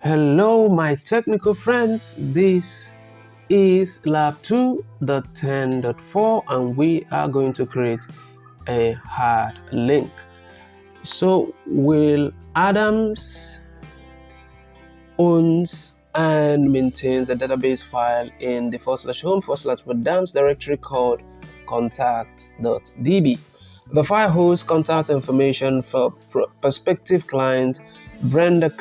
Hello, my technical friends. This is Lab 2.10.4, and we are going to create a hard link. So, Will Adams owns and maintains a database file in the /home/Adams directory called contact.db. The file hosts contact information for prospective client Brenda B.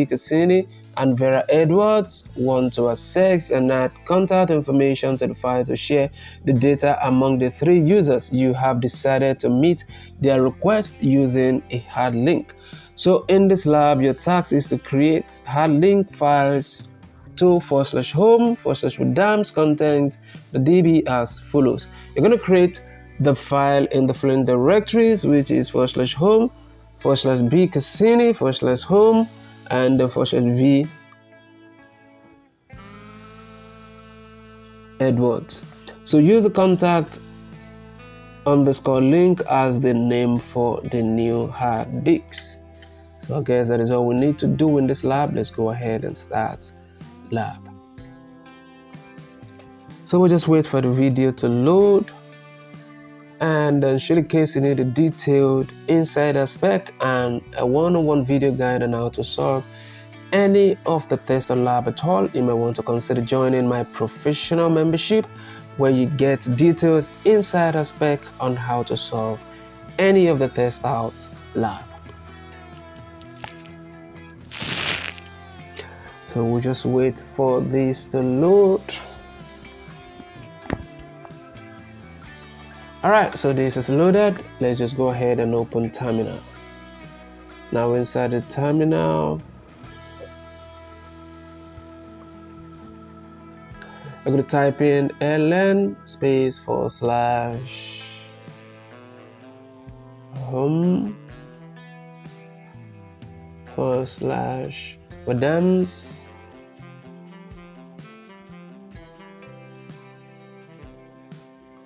Cassini, and Vera Edwards want to access and add contact information to the file to share the data among the three users. You have decided to meet their request using a hard link. So in this lab, your task is to create hard link files to /home/Adams content the DB as follows. You're going to create the file in the following directories, which is /home/B Cassini /home and /V Edwards. So use the contact underscore link as the name for the new hard disks. So I guess that is all we need to do in this lab. Let's go ahead and start lab. So we'll just wait for the video to load, and then in case you need a detailed insider spec and a one-on-one video guide on how to solve any of the TestOut lab at all, you may want to consider joining my professional membership, where you get detailed insider spec on how to solve any of the TestOut lab. So we'll just wait for this to load. Alright, so this is loaded. Let's just go ahead and open terminal. Now inside the terminal, I'm going to type in ln /home/Adams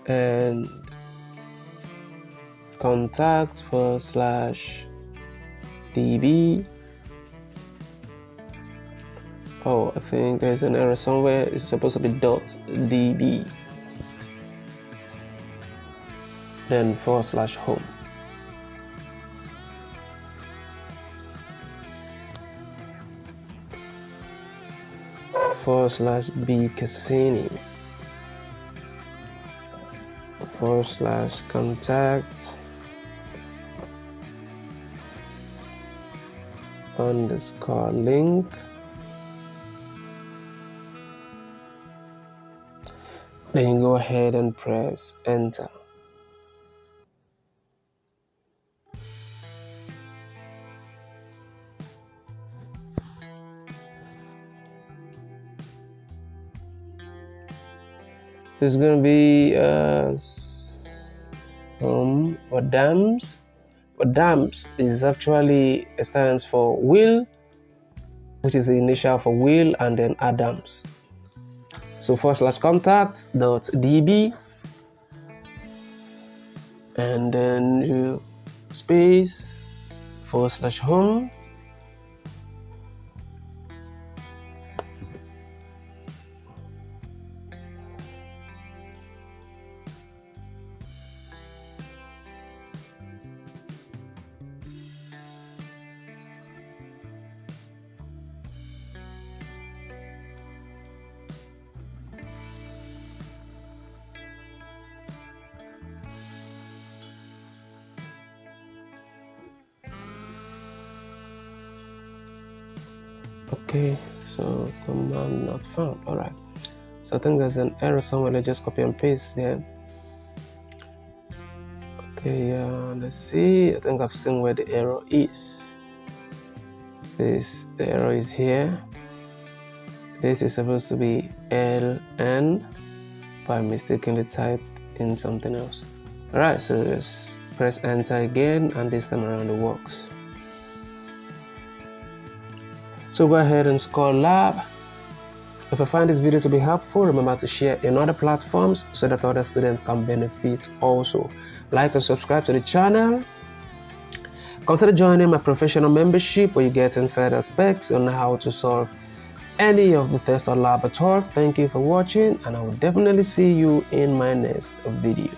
and contact /db. Oh, I think there's an error somewhere. It's supposed to be .db, then /home. /B Cassini /contact underscore link. Then you go ahead and press enter. This is going to be Adams. Adams is actually stands for Will, which is the initial for Will, and then Adams. So /contact.db, and then you space /home. Okay, so command not found. All right, so I think there's an error somewhere. Let's just copy and paste there. Okay, let's see. I think I've seen where the error is. The error is here. This is supposed to be ln, but I mistakenly typed in something else. All right, so let's press enter again, and this time around it works. So go ahead and score lab. If you find this video to be helpful, remember to share in other platforms so that other students can benefit also. Like and subscribe to the channel. Consider joining my professional membership where you get insider specs on how to solve any of the TestOut lab at all. Thank you for watching, and I will definitely see you in my next video.